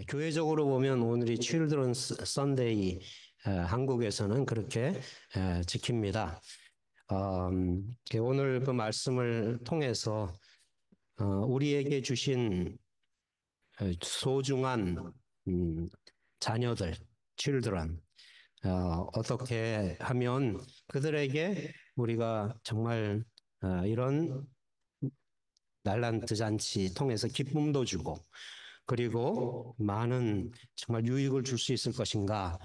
교회적으로 보면 오늘이 칠드런스 선데이, 한국에서는 그렇게 지킵니다. 오늘 그 말씀을 통해서 우리에게 주신 소중한 음, 자녀들, children, 어떻게 하면 그들에게 우리가 정말 이런 날란트 잔치 통해서 기쁨도 주고 그리고 많은 정말 유익을 줄 수 있을 것인가.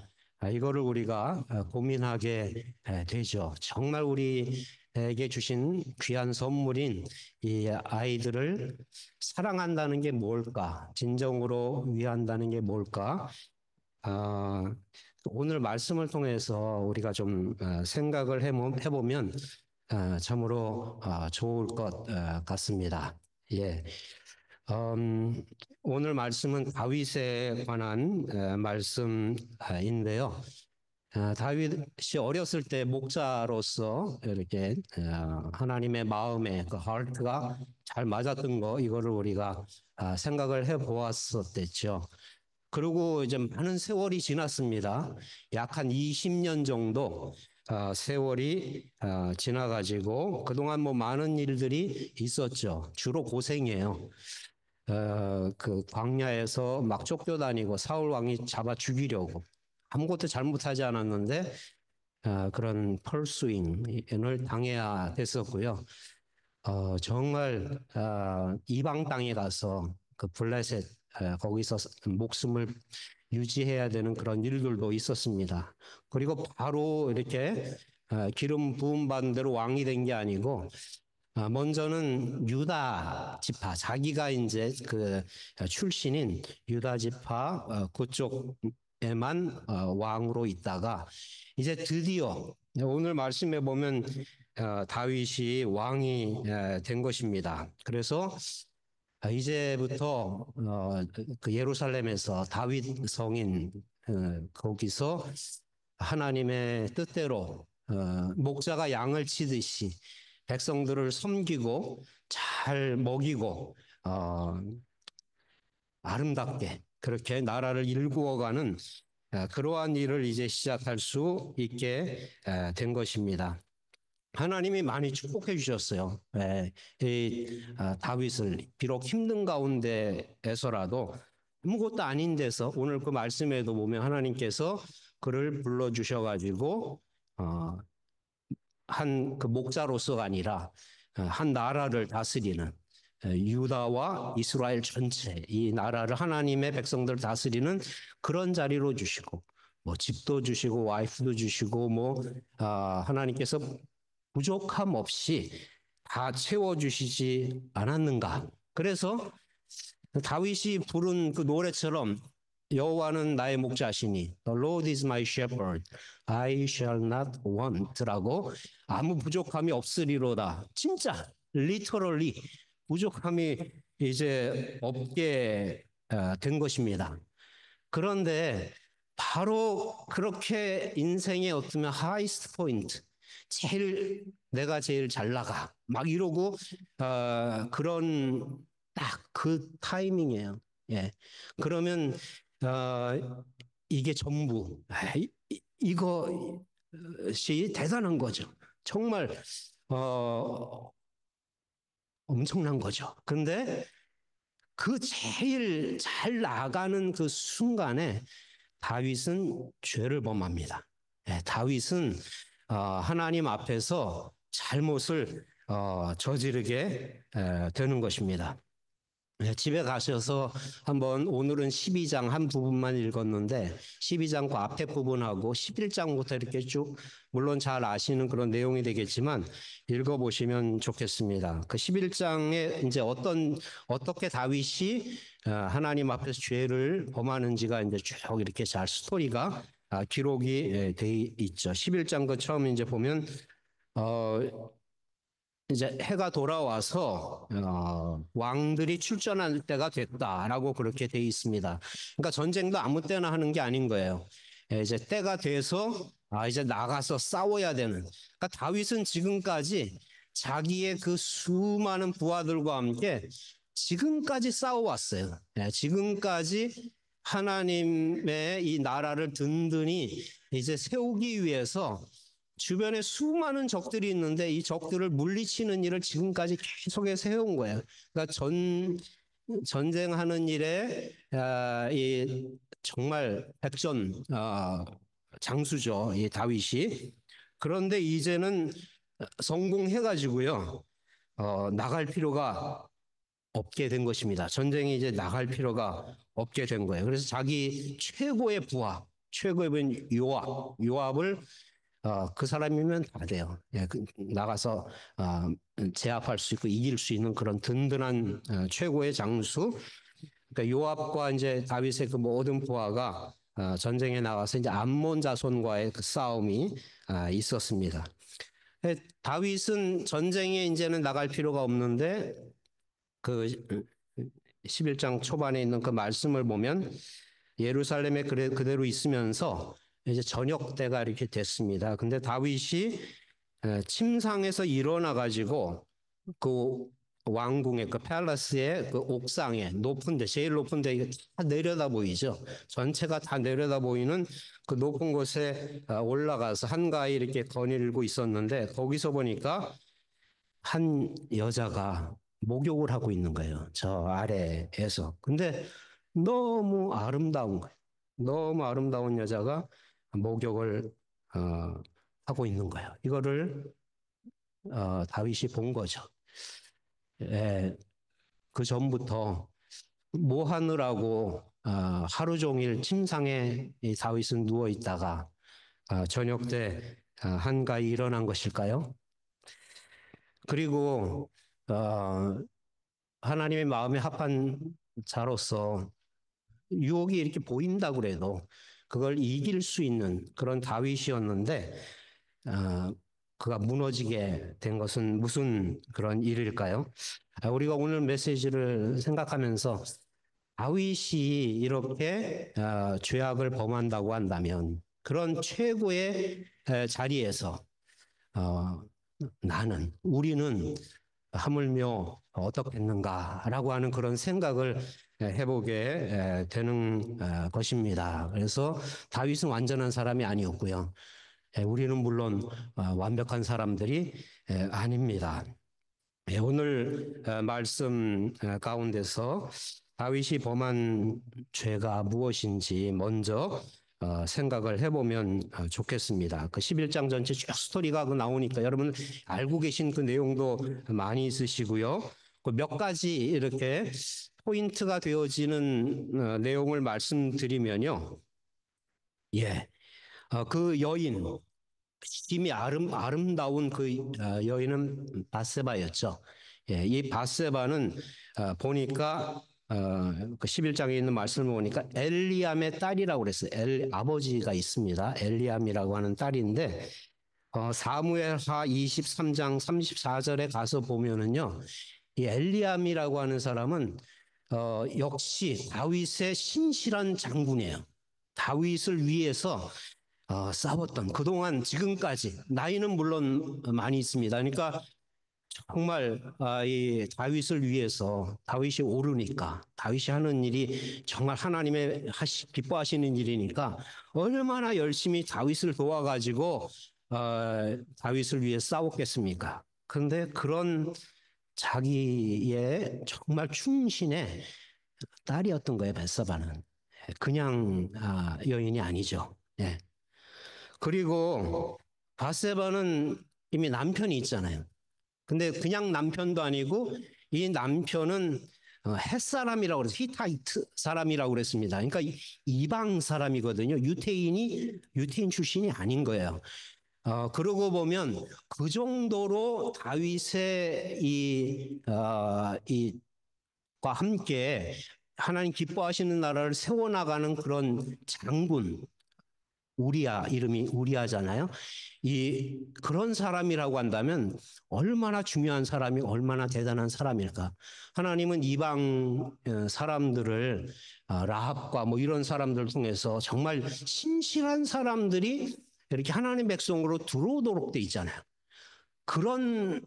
이거를 우리가 고민하게 되죠. 정말 우리에게 주신 귀한 선물인 이 아이들을 사랑한다는 게 뭘까? 진정으로 위한다는 게 뭘까? 아, 오늘 말씀을 통해서 우리가 좀 생각을 해보면 참으로 좋을 것 같습니다. 예. 음, 오늘 말씀은 다윗에 관한 말씀인데요. 다윗이 어렸을 때 목자로서 이렇게 하나님의 마음에 그 하트가 잘 맞았던 거 이거를 우리가 생각을 해 보았었댔죠. 그리고 이제 많은 세월이 지났습니다. 약 한 20년 정도 세월이 지나가지고 그동안 뭐 많은 일들이 있었죠. 주로 고생이에요. 그 광야에서 막 쫓겨다니고 사울 왕이 잡아 죽이려고 아무것도 잘못하지 않았는데 그런 펄스윙을 당해야 됐었고요. 정말 이방 땅에 가서 그 블레셋 거기서 목숨을 유지해야 되는 그런 일들도 있었습니다. 그리고 바로 이렇게 기름 부음 받은 대로 왕이 된 게 아니고 먼저는 유다 지파, 자기가 이제 그 출신인 유다 지파 그쪽에만 왕으로 있다가 이제 드디어 오늘 말씀에 보면 다윗이 왕이 된 것입니다. 그래서 이제부터 그 예루살렘에서 다윗 성인 거기서 하나님의 뜻대로 목자가 양을 치듯이 백성들을 섬기고 잘 먹이고 아름답게 그렇게 나라를 일구어가는 그러한 일을 이제 시작할 수 있게 된 것입니다. 하나님이 많이 축복해 주셨어요. 이 다윗을 비록 힘든 가운데에서라도 아무것도 아닌 데서 오늘 그 말씀에도 보면 하나님께서 그를 불러 주셔가지고 한 그 목자로서가 아니라 한 나라를 다스리는 유다와 이스라엘 전체 이 나라를 하나님의 백성들 다스리는 그런 자리로 주시고 뭐 집도 주시고 와이프도 주시고 뭐 하나님께서 부족함 없이 다 채워주시지 않았는가. 그래서 다윗이 부른 그 노래처럼 여호와는 나의 목자시니 The Lord is my shepherd, I shall not want라고 아무 부족함이 없으리로다. 진짜 literally 부족함이 이제 없게 된 것입니다. 그런데 바로 그렇게 인생의 어떤 하이스트 포인트, 내가 제일 잘 나가 막 이러고 그런 딱 그 타이밍이에요. 예. 그러면 이게 전부 이것이 대단한 거죠. 정말 어, 엄청난 거죠. 근데 그 제일 잘 나가는 그 순간에 다윗은 죄를 범합니다. 예, 다윗은 하나님 앞에서 잘못을 저지르게 되는 것입니다. 예, 집에 가셔서 한번 오늘은 12장 한 부분만 읽었는데 12장 그 앞에 부분하고 11장부터 이렇게 쭉 물론 잘 아시는 그런 내용이 되겠지만 읽어보시면 좋겠습니다. 그 11장에 이제 어떻게 다윗이 하나님 앞에서 죄를 범하는지가 이제 쭉 이렇게 잘 스토리가 기록이 돼 있죠. 11장 그 처음 이제 보면 이제 해가 돌아와서 왕들이 출전할 때가 됐다라고 그렇게 돼 있습니다. 그러니까 전쟁도 아무 때나 하는 게 아닌 거예요. 이제 때가 돼서 이제 나가서 싸워야 되는. 그러니까 다윗은 지금까지 자기의 그 수많은 부하들과 함께 지금까지 싸워왔어요. 지금까지 하나님의 이 나라를 든든히 이제 세우기 위해서 주변에 수많은 적들이 있는데 이 적들을 물리치는 일을 지금까지 계속해서 해온 거예요. 그러니까 전쟁하는 일에 이 정말 백전 장수죠. 이 다윗이. 그런데 이제는 성공해가지고요. 나갈 필요가 없게 된 것입니다. 전쟁이 이제 나갈 필요가 없게 된 거예요. 그래서 자기 최고의 부하, 최고의 부인 요압을 그 사람이면 다 돼요. 예, 나가서 제압할 수 있고 이길 수 있는 그런 든든한 최고의 장수. 그러니까 요압과 이제 다윗의 그 모든 부하가 전쟁에 나가서 이제 암몬 자손과의 그 싸움이 있었습니다. 다윗은 전쟁에 이제는 나갈 필요가 없는데 그 11장 초반에 있는 그 말씀을 보면 예루살렘에 그대로 있으면서 이제 저녁 때가 이렇게 됐습니다. 근데 다윗이 침상에서 일어나 가지고 그 왕궁의 그 팰러스의 그 옥상에 높은데 제일 높은데 다 내려다 보이죠. 전체가 다 내려다 보이는 그 높은 곳에 올라가서 한가히 이렇게 거닐고 있었는데 거기서 보니까 한 여자가 목욕을 하고 있는 거예요. 저 아래에서. 근데 너무 아름다운 거예요. 너무 아름다운 여자가 목욕을 하고 있는 거예요. 이거를 다윗이 본 거죠. 예, 그 전부터 뭐 하느라고 하루 종일 침상에 이 다윗은 누워 있다가 저녁 때 한가히 일어난 것일까요? 그리고 하나님의 마음에 합한 자로서 유혹이 이렇게 보인다고 그래도 그걸 이길 수 있는 그런 다윗이었는데 그가 무너지게 된 것은 무슨 그런 일일까요? 우리가 오늘 메시지를 생각하면서 다윗이 이렇게 죄악을 범한다고 한다면 그런 최고의 자리에서 어, 우리는 하물며 어떻겠는가라고 하는 그런 생각을 해보게 되는 것입니다. 그래서 다윗은 완전한 사람이 아니었고요. 우리는 물론 완벽한 사람들이 아닙니다. 오늘 말씀 가운데서 다윗이 범한 죄가 무엇인지 먼저 생각을 해보면 좋겠습니다. 그 11장 전체 쭉 스토리가 나오니까 여러분 알고 계신 그 내용도 많이 있으시고요. 그 몇 가지 이렇게 포인트가 되어지는 내용을 말씀드리면요. 예, 그 여인, 이미 아름다운 그 여인은 바세바였죠. 예, 이 바세바는 보니까 그 11장에 있는 말씀을 보니까 엘리암의 딸이라고 그랬어요. 아버지가 있습니다. 엘리암이라고 하는 딸인데 사무엘하 23장 34절에 가서 보면은요. 이 엘리암이라고 하는 사람은 역시 다윗의 신실한 장군이에요. 다윗을 위해서 싸웠던 그동안 지금까지 나이는 물론 많이 있습니다. 그러니까 정말 이 다윗을 위해서 다윗이 오르니까 다윗이 하는 일이 정말 하나님의 기뻐하시는 일이니까 얼마나 열심히 다윗을 도와가지고 다윗을 위해 싸웠겠습니까? 그런데 그런 자기의 정말 충신의 딸이었던 거예요, 벳사바는. 그냥 여인이 아니죠. 예. 그리고 바세바는 이미 남편이 있잖아요. 근데 그냥 남편도 아니고 이 남편은 헷사람이라고 그래서 히타이트 사람이라고 그랬습니다. 그러니까 이방 사람이거든요. 유태인 출신이 아닌 거예요. 그러고 보면 그 정도로 다윗의 과 함께 하나님 기뻐하시는 나라를 세워나가는 그런 장군, 이름이 우리아잖아요. 그런 사람이라고 한다면 얼마나 중요한 사람이 얼마나 대단한 사람일까. 하나님은 이방 사람들을 라합과 뭐 이런 사람들을 통해서 정말 신실한 사람들이 이렇게 하나님 백성으로 들어오도록 돼 있잖아요. 그런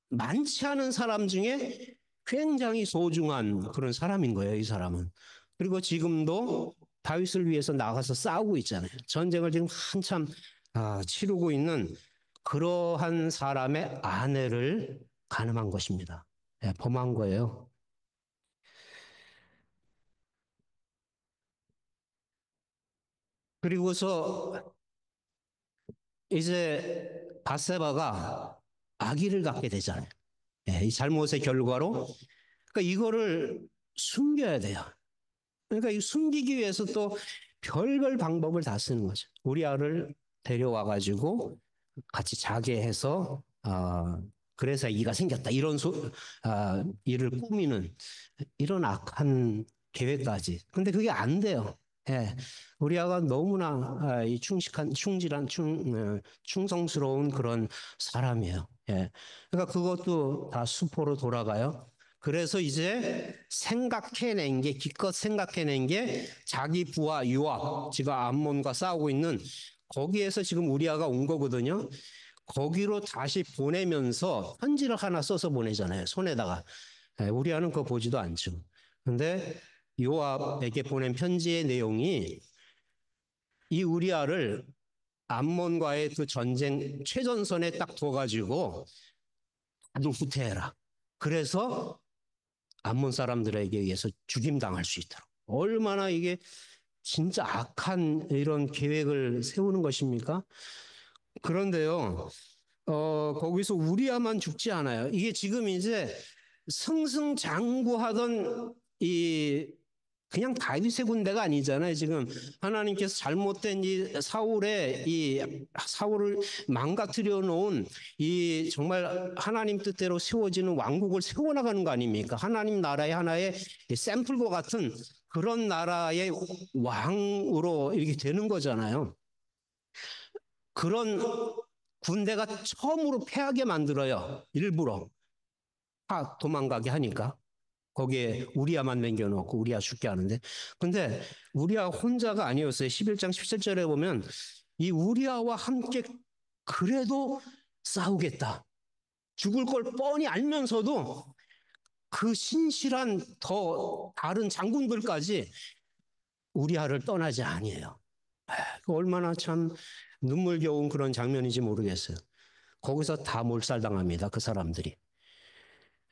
많지 않은 사람 중에 굉장히 소중한 그런 사람인 거예요, 이 사람은. 그리고 지금도 다윗을 위해서 나가서 싸우고 있잖아요. 전쟁을 지금 한참 치르고 있는 그러한 사람의 아내를 간음한 것입니다. 예, 범한 거예요. 그리고서 이제 바세바가 아기를 갖게 되잖아요. 예, 이 잘못의 결과로. 그러니까 이거를 숨겨야 돼요. 그러니까 이 숨기기 위해서 또 별별 방법을 다 쓰는 거죠. 우리아를 데려와 가지고 같이 자게 해서 그래서 이가 생겼다 이런 일을 꾸미는 이런 악한 계획까지. 근데 그게 안 돼요. 예. 우리아가 너무나 이 충실한, 충성스러운 그런 사람이에요. 예. 그러니까 그것도 다 수포로 돌아가요. 그래서 이제 생각해낸 게, 기껏 생각해낸 게 자기 부하 요압, 지금 암몬과 싸우고 있는 거기에서 지금 우리아가 온 거거든요. 거기로 다시 보내면서 편지를 하나 써서 보내잖아요. 손에다가. 우리아는 그거 보지도 않죠. 근데 요압에게 보낸 편지의 내용이 이 우리아를 암몬과의 그 전쟁 최전선에 딱 둬가지고 아주 후퇴해라. 그래서 암몬 사람들에게 의해서 죽임당할 수 있도록. 얼마나 이게 진짜 악한 이런 계획을 세우는 것입니까? 그런데요, 거기서 우리아만 죽지 않아요. 이게 지금 이제 승승장구하던 이 그냥 다윗의 군대가 아니잖아요. 지금 하나님께서 잘못된 이 사울을 망가뜨려 놓은 이 정말 하나님 뜻대로 세워지는 왕국을 세워나가는 거 아닙니까? 하나님 나라의 하나의 샘플과 같은 그런 나라의 왕으로 이렇게 되는 거잖아요. 그런 군대가 처음으로 패하게 만들어요. 일부러. 다 도망가게 하니까. 거기에 우리아만 남겨놓고 우리아 죽게 하는데. 근데 우리아 혼자가 아니었어요. 11장 17절에 보면 이 우리아와 함께 그래도 싸우겠다. 죽을 걸 뻔히 알면서도 그 신실한 더 다른 장군들까지 우리아를 떠나지 아니에요. 얼마나 참 눈물겨운 그런 장면인지 모르겠어요. 거기서 다 몰살당합니다. 그 사람들이.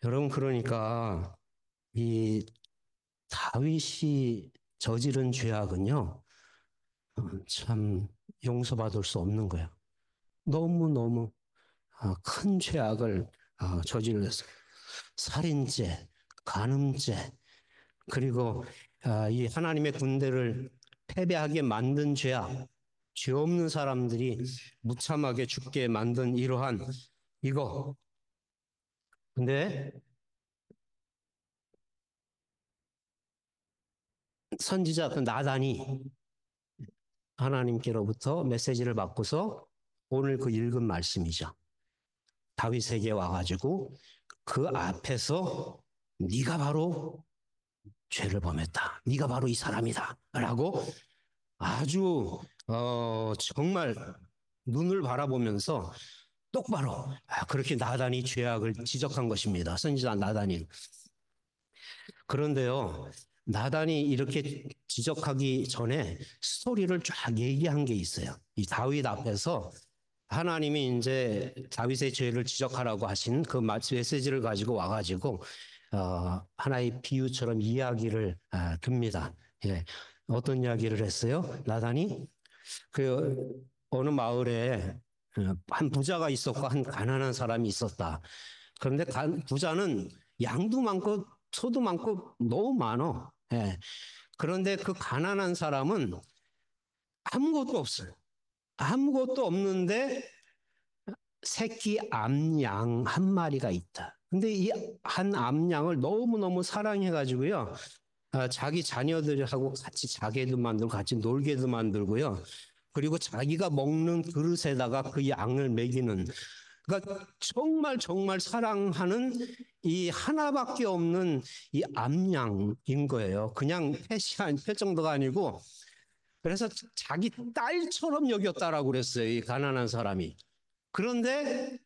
여러분 그러니까 이 다윗이 저지른 죄악은요. 참 용서받을 수 없는 거예요. 너무너무 큰 죄악을 저질렀어요. 살인죄, 간음죄, 그리고 이 하나님의 군대를 패배하게 만든 죄악, 죄 없는 사람들이 무참하게 죽게 만든 이러한 이거. 근데 선지자 그 나단이 하나님께로부터 메시지를 받고서 오늘 그 읽은 말씀이죠. 다윗에게 와가지고 그 앞에서 네가 바로 죄를 범했다. 네가 바로 이 사람이다. 라고 아주 정말 눈을 바라보면서 똑바로 그렇게 나단이 죄악을 지적한 것입니다. 선지자 나단이. 그런데요, 나단이 이렇게 지적하기 전에 스토리를 쫙 얘기한 게 있어요. 이 다윗 앞에서 하나님이 이제 다윗의 죄를 지적하라고 하신 그 메시지를 가지고 와가지고 하나의 비유처럼 이야기를 듭니다. 예. 어떤 이야기를 했어요? 나단이 그 어느 마을에 한 부자가 있었고 한 가난한 사람이 있었다. 그런데 부자는 양도 많고 소도 많고 너무 많어. 예. 그런데 그 가난한 사람은 아무것도 없어요. 아무것도 없는데 새끼 암양 한 마리가 있다. 근데 이 한 암양을 너무너무 사랑해가지고요. 자기 자녀들하고 같이 자게도 만들고 같이 놀게도 만들고요. 그리고 자기가 먹는 그릇에다가 그 양을 먹이는 그러니까 정말 정말 사랑하는 이 하나밖에 없는 이 암양인 거예요. 그냥 펫 정도가 아니고 그래서 자기 딸처럼 여겼다라고 그랬어요. 이 가난한 사람이. 그런데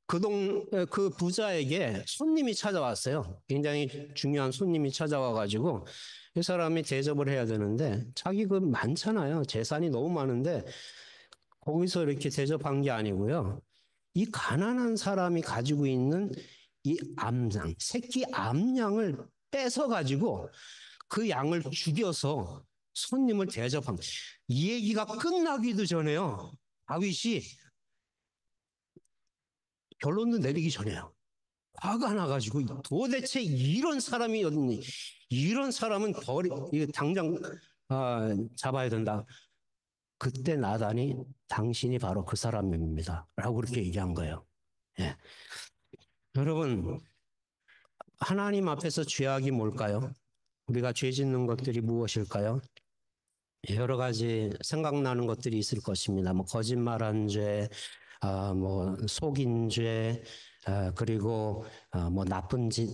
그 부자에게 손님이 찾아왔어요. 굉장히 중요한 손님이 찾아와가지고 이 사람이 대접을 해야 되는데 자기 그 많잖아요. 재산이 너무 많은데 거기서 이렇게 대접한 게 아니고요. 이 가난한 사람이 가지고 있는 이 암양, 새끼 암양을 뺏어 가지고 그 양을 죽여서 손님을 대접한 거예요. 이 얘기가 끝나기도 전에요. 다윗이 결론도 내리기 전에요. 화가 나가지고 도대체 이런 사람이 어딨니? 이런 사람은 이거 당장 잡아야 된다. 그때 나단이 당신이 바로 그 사람입니다. 라고 그렇게 얘기한 거예요. 예. 여러분, 하나님 앞에서 죄악이 뭘까요? 우리가 죄 짓는 것들이 무엇일까요? 여러 가지 생각나는 것들이 있을 것입니다. 뭐 거짓말한 죄, 뭐 속인 죄, 그리고 뭐 나쁜 짓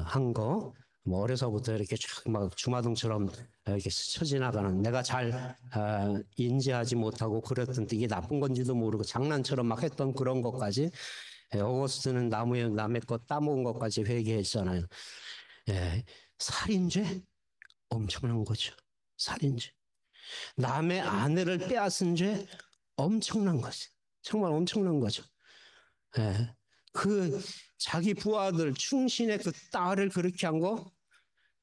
한 거, 뭐 어려서부터 이렇게 쫙막 주마등처럼 이렇게 스쳐 지나가는 내가 잘 인지하지 못하고 그랬던 이게 나쁜 건지도 모르고 장난처럼 막 했던 그런 것까지 오거스트는 나무에 남의 것 따먹은 것까지 회개했잖아요. 예, 살인죄 엄청난 거죠. 살인죄. 남의 아내를 빼앗은 죄 엄청난 거죠. 정말 엄청난 거죠. 예. 그 자기 부하들 충신의 그 딸을 그렇게 한 거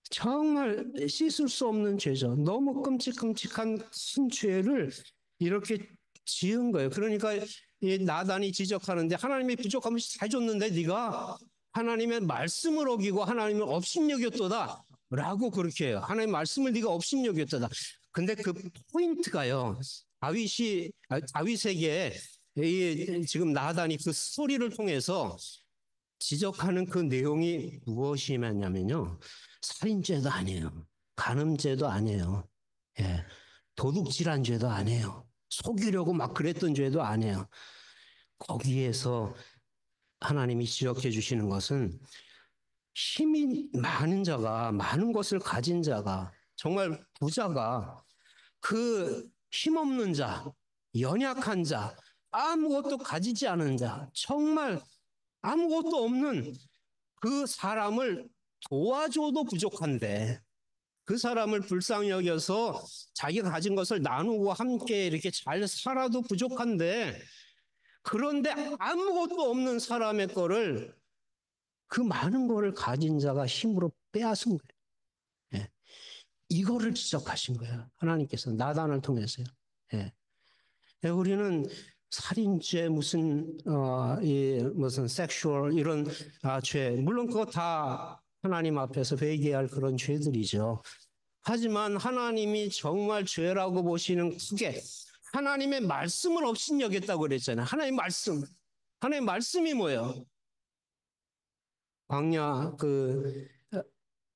정말 씻을 수 없는 죄죠. 너무 끔찍끔찍한 큰 죄를 이렇게 지은 거예요. 그러니까 이 나단이 지적하는데 하나님이 부족함을 다 줬는데 네가 하나님의 말씀을 어기고 하나님을 업신여겼도다 라고 그렇게 해요. 하나님의 말씀을 네가 업신여겼도다. 근데 그 포인트가요. 다윗에게 지금 나단이 그 스토리를 통해서 지적하는 그 내용이 무엇이냐면요. 살인죄도 아니에요. 간음죄도 아니에요. 예. 도둑질한 죄도 아니에요. 속이려고 막 그랬던 죄도 아니에요. 거기에서 하나님이 지적해 주시는 것은 힘이 많은 자가, 많은 것을 가진 자가, 정말 부자가 그 힘없는 자, 연약한 자, 아무것도 가지지 않은 자, 정말 아무것도 없는 그 사람을 도와줘도 부족한데 그 사람을 불쌍히 여겨서 자기가 가진 것을 나누고 함께 이렇게 잘 살아도 부족한데 그런데 아무것도 없는 사람의 거를 그 많은 거를 가진 자가 힘으로 빼앗은 거예요. 예. 이거를 지적하신 거예요. 하나님께서 나단을 통해서요. 예. 예, 우리는 살인죄 무슨 섹슈얼 이런 죄 물론 그거 다 하나님 앞에서 회개할 그런 죄들이죠. 하지만 하나님이 정말 죄라고 보시는 크게 하나님의 말씀을 업신여겼다고 그랬잖아요. 하나님 말씀. 하나님 말씀이 뭐예요? 광야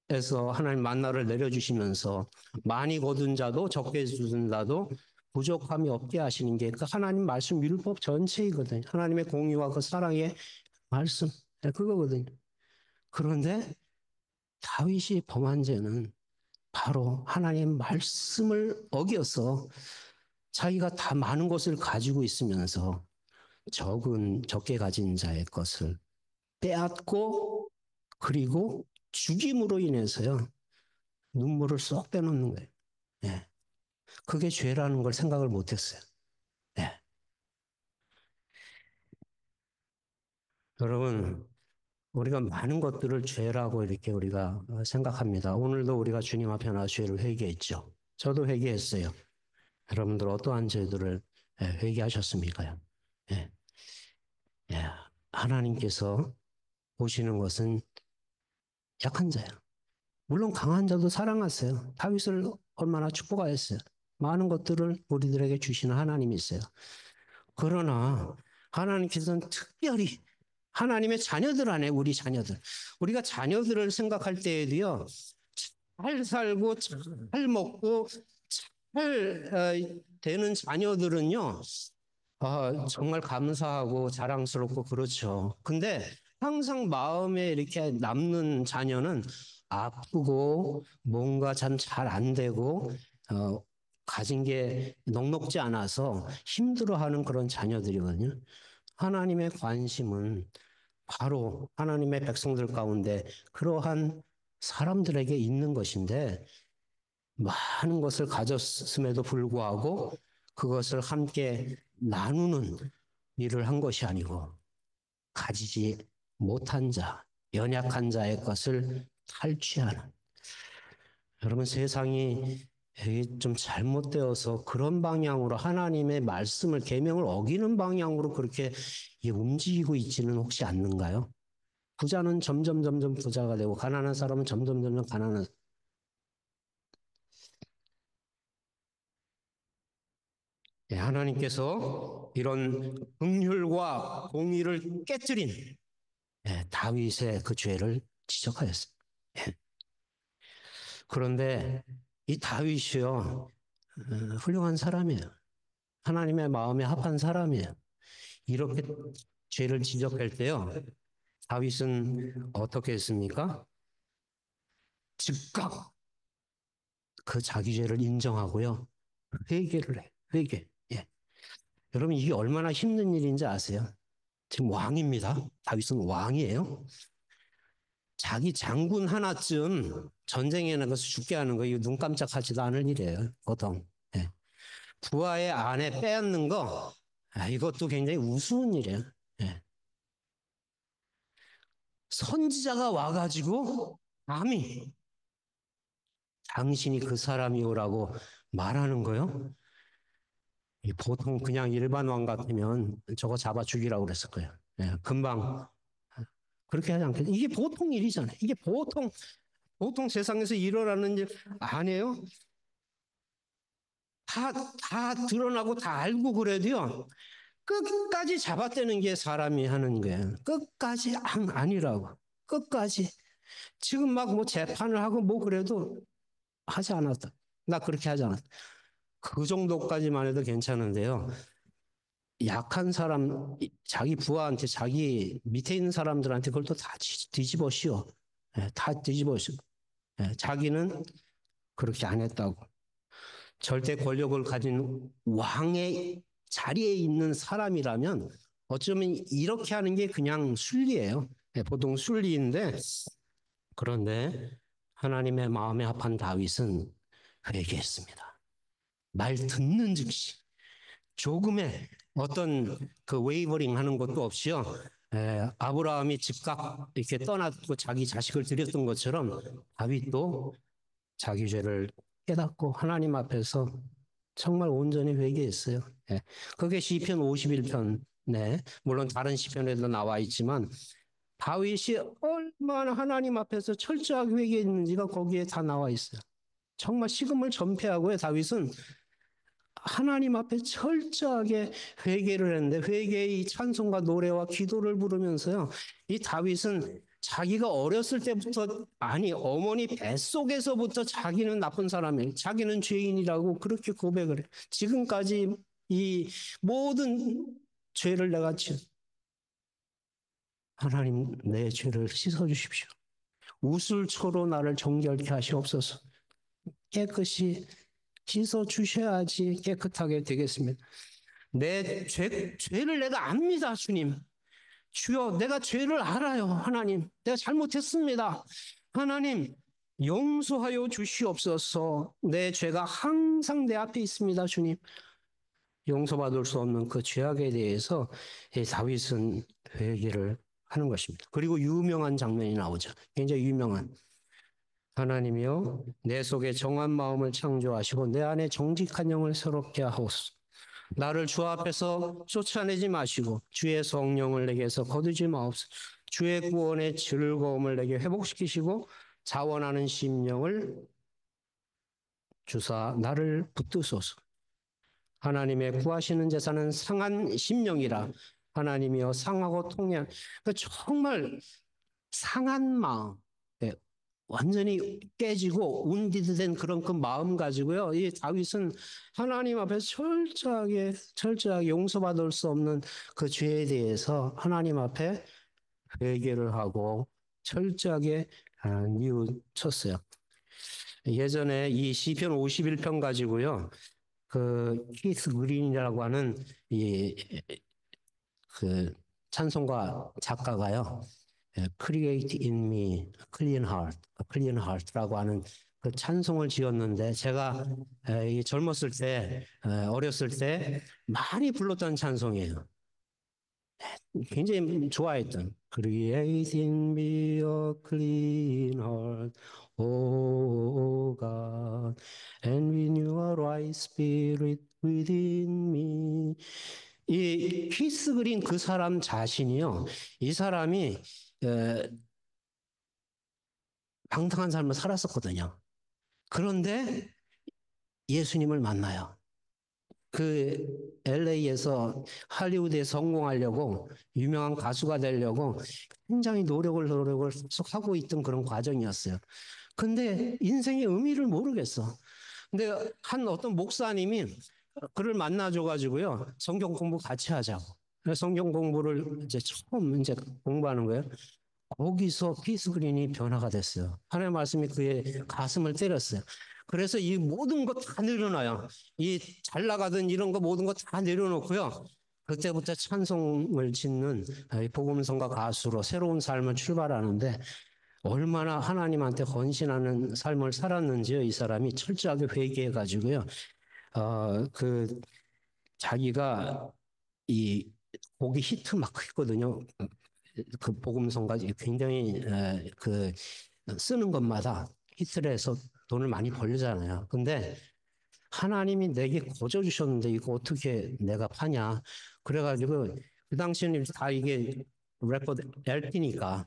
에서 하나님 만나를 내려주시면서 많이 거둔 자도 적게 주는 자도 부족함이 없게 하시는 게 그 하나님 말씀 율법 전체이거든요. 하나님의 공의와 그 사랑의 말씀. 네, 그거거든요. 그런데 다윗이 범한 죄는 바로 하나님 말씀을 어겨서 자기가 다 많은 것을 가지고 있으면서 적게 가진 자의 것을 빼앗고 그리고 죽임으로 인해서요. 눈물을 쏙 빼놓는 거예요. 예. 그게 죄라는 걸 생각을 못했어요. 예. 여러분, 우리가 많은 것들을 죄라고 이렇게 우리가 생각합니다. 오늘도 우리가 주님 앞에 나와 죄를 회개했죠. 저도 회개했어요. 여러분들 어떠한 죄들을 회개하셨습니까? 예. 예. 하나님께서 보시는 것은 약한 자예요. 물론 강한 자도 사랑하세요. 다윗을 얼마나 축복하였어요. 많은 것들을 우리들에게 주시는 하나님이 있어요. 그러나 하나님께서는 특별히 하나님의 자녀들 안에 우리 자녀들. 우리가 자녀들을 생각할 때에도요. 잘 살고 잘 먹고 잘 되는 자녀들은요. 정말 감사하고 자랑스럽고 그렇죠. 근데 항상 마음에 이렇게 남는 자녀는 아프고 뭔가 참 잘 안 되고 어, 가진 게 넉넉지 않아서 힘들어하는 그런 자녀들이거든요. 하나님의 관심은 바로 하나님의 백성들 가운데 그러한 사람들에게 있는 것인데 많은 것을 가졌음에도 불구하고 그것을 함께 나누는 일을 한 것이 아니고 가지지 못한 자, 연약한 자의 것을 탈취하는. 여러분 세상이 좀 잘못되어서 그런 방향으로 하나님의 말씀을 계명을 어기는 방향으로 그렇게 움직이고 있지는 혹시 않는가요? 부자는 점점 부자가 되고 가난한 사람은 점점 가난한. 하나님께서 이런 긍휼과 공의를 깨뜨린 다윗의 그 죄를 지적하였어요. 그런데 이 다윗이요 훌륭한 사람이에요. 하나님의 마음에 합한 사람이에요. 이렇게 죄를 지적할 때요 다윗은 어떻게 했습니까? 즉각 그 자기 죄를 인정하고요 회개를 해. 회개. 예. 여러분 이게 얼마나 힘든 일인지 아세요? 지금 왕입니다. 다윗은 왕이에요. 자기 장군 하나쯤 전쟁에 나가서 죽게 하는 거 이거 눈 깜짝하지도 않을 일이에요. 보통. 예. 부하의 아내 빼앗는 거 이것도 굉장히 우스운 일이에요. 예. 선지자가 와가지고 감히 당신이 그 사람이오라고 말하는 거요. 보통 그냥 일반 왕 같으면 저거 잡아 죽이라고 그랬을 거예요. 예. 금방 그렇게 하지 않겠어요? 이게 보통 일이잖아요. 이게 보통 세상에서 일어나는 일 아니에요? 다 드러나고 다 알고 그래도요. 끝까지 잡아떼는 게 사람이 하는 거예요. 끝까지 아니라고. 끝까지. 지금 막 뭐 재판을 하고 뭐 그래도 하지 않았다. 나 그렇게 하지 않았다. 그 정도까지만 해도 괜찮은데요. 약한 사람, 자기 부하한테, 자기 밑에 있는 사람들한테 그걸 또 다 뒤집어 씌워. 다 뒤집어 씌워. 자기는 그렇게 안 했다고. 절대 권력을 가진 왕의 자리에 있는 사람이라면 어쩌면 이렇게 하는 게 그냥 순리예요. 보통 순리인데 그런데 하나님의 마음에 합한 다윗은 회개했습니다. 말 듣는 즉시 조금의 어떤 그 웨이버링 하는 것도 없이요. 아브라함이 즉각 이렇게 떠났고 자기 자식을 드렸던 것처럼 다윗도 자기 죄를 깨닫고 하나님 앞에서 정말 온전히 회개했어요. 예. 그게 시편 51편. 네. 물론 다른 시편에도 나와 있지만 다윗이 얼마나 하나님 앞에서 철저하게 회개했는지가 거기에 다 나와 있어요. 정말 식음을 전폐하고요. 다윗은 하나님 앞에 철저하게 회개를 했는데 회개의 찬송과 노래와 기도를 부르면서요. 이 다윗은 자기가 어렸을 때부터 아니 어머니 뱃속에서부터 자기는 나쁜 사람이에요. 자기는 죄인이라고 그렇게 고백을 해요. 지금까지 이 모든 죄를 내가 하나님 내 죄를 씻어주십시오. 우슬초로 나를 정결케 하시옵소서. 깨끗이 씻어주셔야지 깨끗하게 되겠습니다. 내 죄를 내가 압니다, 주님. 주여, 내가 죄를 알아요, 하나님. 내가 잘못했습니다. 하나님, 용서하여 주시옵소서. 내 죄가 항상 내 앞에 있습니다, 주님. 용서받을 수 없는 그 죄악에 대해서 다윗은 회개를 하는 것입니다. 그리고 유명한 장면이 나오죠. 굉장히 유명한. 하나님이여, 내 속에 정한 마음을 창조하시고 내 안에 정직한 영을 새롭게 하옵소서. 나를 주 앞에서 쫓아내지 마시고 주의 성령을 내게서 거두지 마옵소서. 주의 구원의 즐거움을 내게 회복시키시고 자원하는 심령을 주사 나를 붙드소서. 하나님의 구하시는 제사는 상한 심령이라. 하나님이여 상하고 통쾌한 정말 상한 마음, 예, 완전히 깨지고 운디드된 그런 그 마음 가지고요. 이 다윗은 하나님 앞에서 철저하게 용서받을 수 없는 그 죄에 대해서 하나님 앞에 회개를 하고 철저하게 뉘우쳤어요. 예전에 이 시편 51편 가지고요. 그 키스 그린이라고 하는 이 그 찬송가 작가가요. Create in me a clean heart, a clean heart라고 하는 그 찬송을 지었는데 제가 이 젊었을 때, 어렸을 때 많이 불렀던 찬송이에요. 굉장히 좋아했던. Create in me a clean heart, O God, and renew a right spirit within me. 이 키스 그린 그 사람 자신이요. 이 사람이 방탕한 삶을 살았었거든요. 그런데 예수님을 만나요. 그 LA에서 할리우드에 성공하려고 유명한 가수가 되려고 굉장히 노력을 계속 하고 있던 그런 과정이었어요. 근데 인생의 의미를 모르겠어. 근데 한 어떤 목사님이 그를 만나줘가지고요. 성경 공부 같이 하자고. 그래서 성경 공부를 이제 처음 이제 공부하는 거예요. 거기서 피스그린이 변화가 됐어요. 하나님의 말씀이 그의 가슴을 때렸어요. 그래서 이 모든 거 다 내려놔요. 이 잘 나가던 이런 거 모든 거 다 내려놓고요. 그때부터 찬송을 짓는 복음성가 가수로 새로운 삶을 출발하는데 얼마나 하나님한테 헌신하는 삶을 살았는지요. 이 사람이 철저하게 회개해 가지고요. 그 자기가 이 곡이 히트 막 했거든요. 그 복음성가 굉장히 그 쓰는 것마다 히트를 해서 돈을 많이 벌잖아요. 근데 하나님이 내게 거저 주셨는데 이거 어떻게 내가 파냐? 그래가지고 그 당시에는 다 이게 레코드 LP니까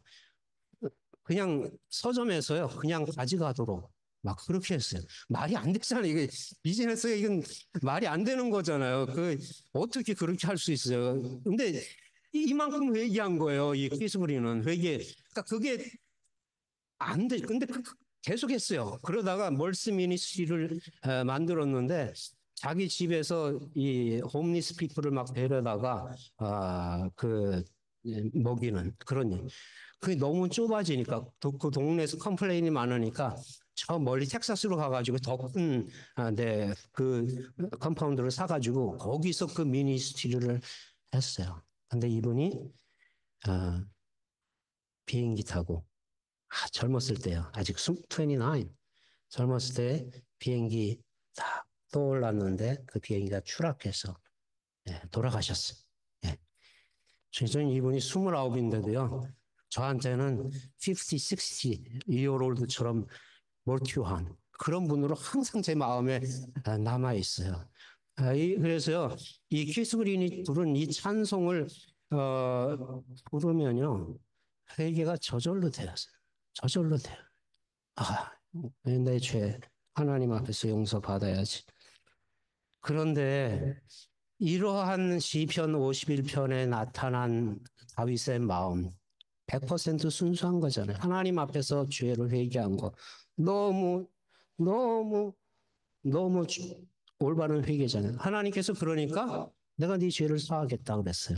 그냥 서점에서요. 그냥 가져가도록 막 그렇게 했어요. 말이 안 되잖아요. 이게 비즈니스가 이건 말이 안 되는 거잖아요. 그 어떻게 그렇게 할 수 있어요? 근데 이만큼 회개한 거예요. 이 피스부리는 회개. 그러니까 그게 안 돼. 근데 계속했어요. 그러다가 멀스 미니스트리를 만들었는데 자기 집에서 이 홈리스 피플을 막 데려다가 그 먹이는 그런 일. 그게 너무 좁아지니까 그 동네에서 컴플레인이 많으니까 저 멀리 텍사스로 가가지고 더큰 그 컴파운드를 사가지고 거기서 그 미니스트리를 했어요. 근데 이분이 어, 비행기 타고 젊었을 때요. 아직 29. 젊었을 때 비행기 딱 떠올랐는데 그 비행기가 추락해서 돌아가셨어요. 예. 저는 이분이 29인데도요. 저한테는 50, 60 year old처럼 몰튜한 그런 분으로 항상 제 마음에 남아 있어요. 그래서요, 이 키스 그린이 부른 이 찬송을 부르면요, 회개가 저절로 돼요. 저절로 돼요. 아, 내 죄 하나님 앞에서 용서받아야지. 그런데 이러한 시편 51편에 나타난 다윗의 마음 100% 순수한 거잖아요. 하나님 앞에서 죄를 회개한 거. 너무 너무 너무 올바른 회개잖아요. 하나님께서 그러니까 내가 네 죄를 사하겠다 그랬어요.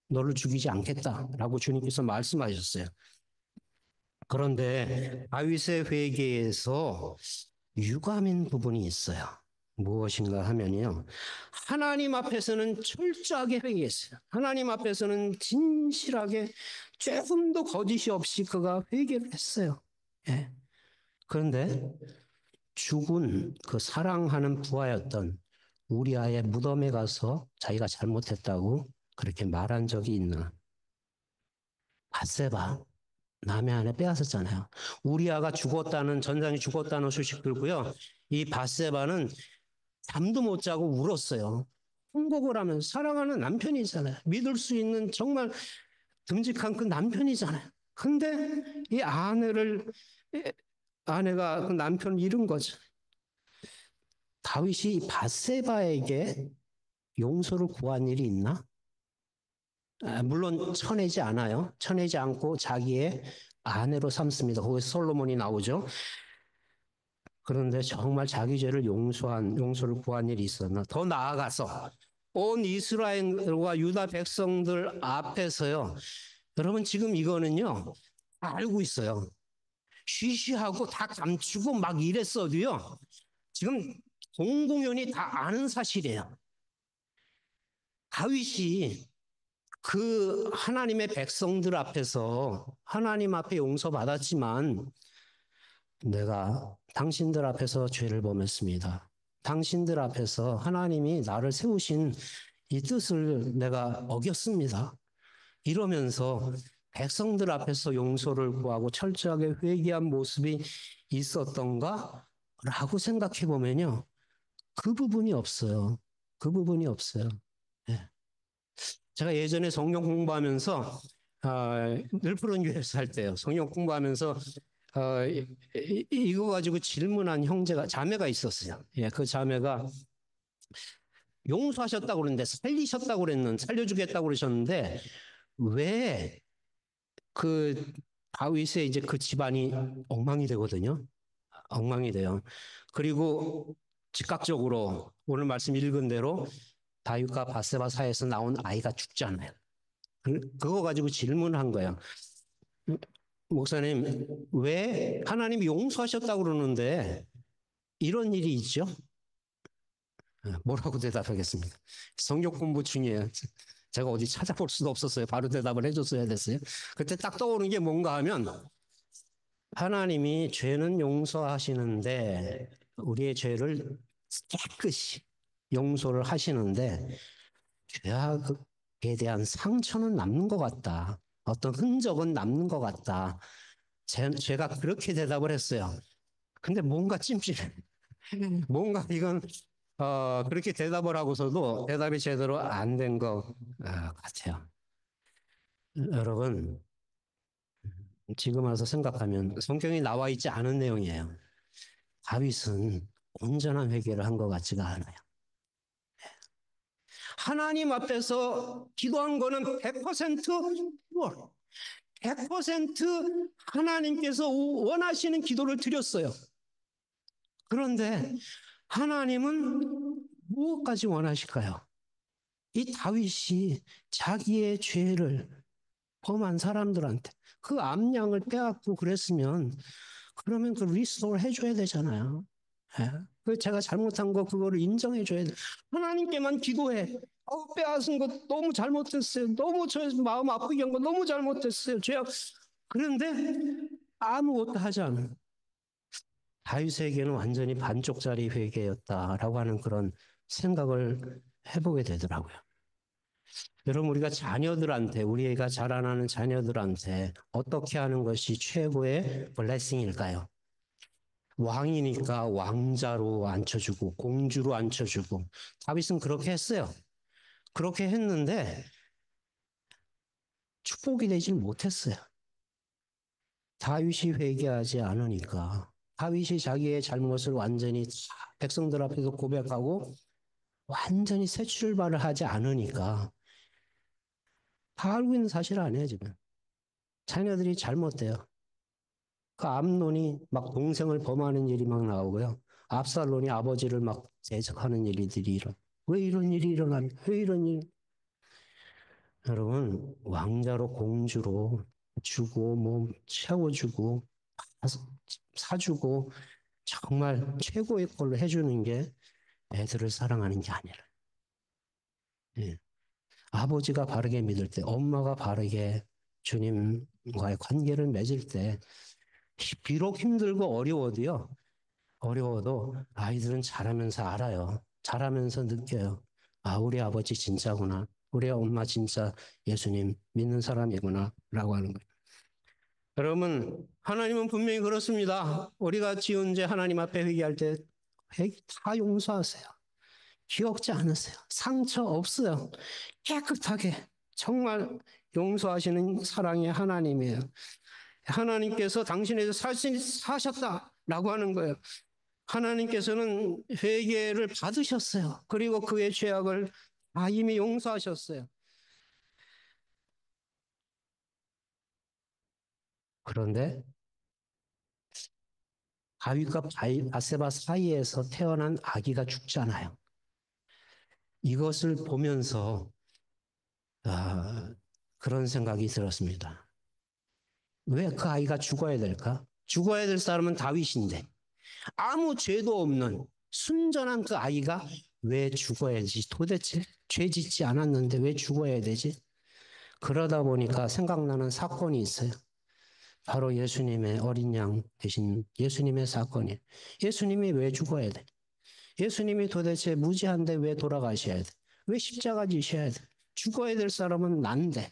너를 죽이지 않겠다라고 주님께서 말씀하셨어요. 그런데 다윗의 회개에서 유감인 부분이 있어요. 무엇인가 하면요. 하나님 앞에서는 철저하게 회개했어요. 하나님 앞에서는 진실하게 조금도 거짓이 없이 그가 회개를 했어요. 예. 그런데 죽은 그 사랑하는 부하였던 우리아의 무덤에 가서 자기가 잘못했다고 그렇게 말한 적이 있나? 바세바 남의 아내 빼앗았잖아요. 우리아가 죽었다는 전장이 죽었다는 소식 들고요. 이 바세바는 잠도 못 자고 울었어요. 통곡을 하면서 사랑하는 남편이잖아요. 믿을 수 있는 정말 듬직한 그 남편이잖아요. 근데 이 아내가 그 남편을 잃은 거죠. 다윗이 바세바에게 용서를 구한 일이 있나? 물론 쳐내지 않아요. 쳐내지 않고 자기의 아내로 삼습니다. 거기서 솔로몬이 나오죠. 그런데 정말 자기 죄를 용서를 구한 일이 있었나? 더 나아가서 온 이스라엘과 유다 백성들 앞에서요. 여러분 지금 이거는요. 알고 있어요. 쉬쉬하고 다 감추고 막 이랬어도요. 지금 공공연히 다 아는 사실이에요. 다윗이 그 하나님의 백성들 앞에서 하나님 앞에 용서받았지만 내가 당신들 앞에서 죄를 범했습니다. 당신들 앞에서 하나님이 나를 세우신 이 뜻을 내가 어겼습니다. 이러면서 백성들 앞에서 용서를 구하고 철저하게 회개한 모습이 있었던가? 라고 생각해 보면요. 그 부분이 없어요. 그 부분이 없어요. 예. 제가 예전에 성경 공부하면서 늘 푸른 교회에서 살 때요. 성경 공부하면서 이거 가지고 질문한 자매가 있었어요. 예, 그 자매가 용서하셨다고 그랬는데 살려주겠다고 그러셨는데 왜 그 다윗의 이제 그 집안이 엉망이 되거든요. 엉망이 돼요. 그리고 즉각적으로 오늘 말씀 읽은 대로 다윗과 바세바 사이에서 나온 아이가 죽잖아요. 그거 가지고 질문한 거예요. 목사님, 왜 하나님이 용서하셨다고 그러는데 이런 일이 있죠? 뭐라고 대답하겠습니까? 성경 공부 중이에요. 제가 어디 찾아볼 수도 없었어요. 바로 대답을 해줬어야 됐어요. 그때 딱 떠오르는 게 뭔가 하면 하나님이 죄는 용서하시는데 우리의 죄를 깨끗이 용서를 하시는데 죄악에 대한 상처는 남는 것 같다. 어떤 흔적은 남는 것 같다. 제가 그렇게 대답을 했어요. 근데 뭔가 찜찜해. 뭔가 이건 그렇게 대답을 하고서도 대답이 제대로 안 된 것 같아요. 여러분, 지금 와서 생각하면 성경에 나와 있지 않은 내용이에요. 다윗은 온전한 회개를 한 것 같지가 않아요. 하나님 앞에서 기도한 거는 100% 100% 하나님께서 원하시는 기도를 드렸어요. 그런데 하나님은 무엇까지 원하실까요? 이 다윗이 자기의 죄를 범한 사람들한테 그 암양을 빼앗고 그랬으면 그러면 그 리스토어를 해줘야 되잖아요. 예? 그 제가 잘못한 거 그거를 인정해줘야 돼. 하나님께만 기도해. 빼앗은 거 너무 잘못했어요. 너무 저 마음 아프게 한 거 너무 잘못했어요. 죄악. 그런데 아무것도 하지 않아요. 다윗에게는 완전히 반쪽짜리 회개였다라고 하는 그런 생각을 해보게 되더라고요. 여러분, 우리가 자녀들한테, 우리 애가 자라나는 자녀들한테 어떻게 하는 것이 최고의 블레싱일까요? 왕이니까 왕자로 앉혀주고, 공주로 앉혀주고, 다윗은 그렇게 했어요. 그렇게 했는데, 축복이 되질 못했어요. 다윗이 회개하지 않으니까, 다윗이 자기의 잘못을 완전히 백성들 앞에서 고백하고, 완전히 새 출발을 하지 않으니까, 다 알고 있는 사실 아니에요, 지금. 자녀들이 잘못돼요. 그 암논이 막 동생을 범하는 일이 막 나오고요. 압살론이 아버지를 막 대적하는 일들이 왜 이런 일이 일어납니까? 왜 이런 일? 여러분, 왕자로 공주로 주고, 뭐, 채워주고, 사주고, 정말 최고의 걸로 해주는 게 애들을 사랑하는 게 아니라. 예. 아버지가 바르게 믿을 때, 엄마가 바르게 주님과의 관계를 맺을 때, 비록 힘들고 어려워도 아이들은 자라면서 알아요. 자라면서 느껴요. 아, 우리 아버지 진짜구나. 우리 엄마 진짜 예수님 믿는 사람이구나. 라고 하는 거예요. 여러분, 하나님은 분명히 그렇습니다. 우리가 지은 죄 하나님 앞에 회개할 때 다 용서하세요. 기억지 않으세요. 상처 없어요. 깨끗하게. 정말 용서하시는 사랑의 하나님이에요. 하나님께서 당신에게 사셨다라고 하는 거예요. 하나님께서는 회개를 받으셨어요. 그리고 그의 죄악을 다 이미 용서하셨어요. 그런데 다윗과 바세바 사이에서 태어난 아기가 죽잖아요. 이것을 보면서 그런 생각이 들었습니다. 왜 그 아이가 죽어야 될까? 죽어야 될 사람은 다윗인데 아무 죄도 없는 순전한 그 아이가 왜 죽어야지? 도대체 죄 짓지 않았는데 왜 죽어야 되지? 그러다 보니까 생각나는 사건이 있어요. 바로 예수님의 어린 양 대신 예수님의 사건이에요. 예수님이 왜 죽어야 돼? 예수님이 도대체 무지한데 왜 돌아가셔야 돼? 왜 십자가 지셔야 돼? 죽어야 될 사람은 난데.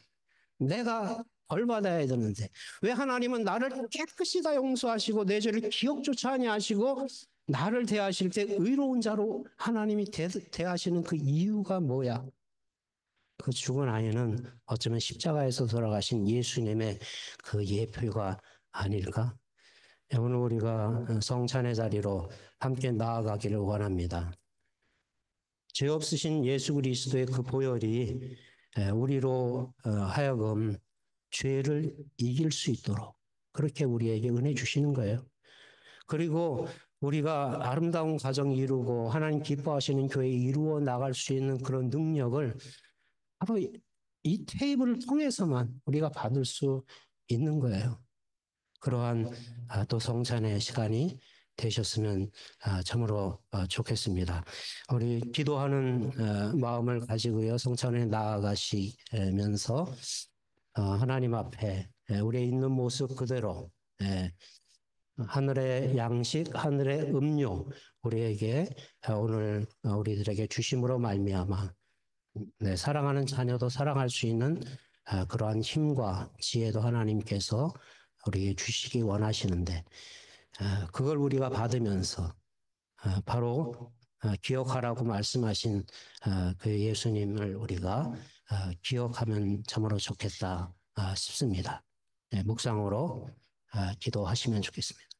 내가 벌 받아야 되는데. 왜 하나님은 나를 깨끗이 다 용서하시고 내 죄를 기억조차 아니하시고 나를 대하실 때 의로운 자로 하나님이 대하시는 그 이유가 뭐야? 그 죽은 아이는 어쩌면 십자가에서 돌아가신 예수님의 그 예표가 아닐까? 오늘 우리가 성찬의 자리로 함께 나아가기를 원합니다. 죄 없으신 예수 그리스도의 그 보혈이 우리로 하여금 죄를 이길 수 있도록 그렇게 우리에게 은혜 주시는 거예요. 그리고 우리가 아름다운 가정 이루고 하나님 기뻐하시는 교회 이루어 나갈 수 있는 그런 능력을 바로 이 테이블을 통해서만 우리가 받을 수 있는 거예요. 그러한 또 성찬의 시간이 되셨으면 참으로 좋겠습니다. 우리 기도하는 마음을 가지고요 성찬에 나아가시면서 하나님 앞에 우리의 있는 모습 그대로 하늘의 양식, 하늘의 음료 우리에게 오늘 우리들에게 주심으로 말미암아 사랑하는 자녀도 사랑할 수 있는 그러한 힘과 지혜도 하나님께서 우리에게 주시기 원하시는데 그걸 우리가 받으면서 바로 기억하라고 말씀하신 그 예수님을 우리가 기억하면 참으로 좋겠다 싶습니다. 묵상으로 기도하시면 좋겠습니다.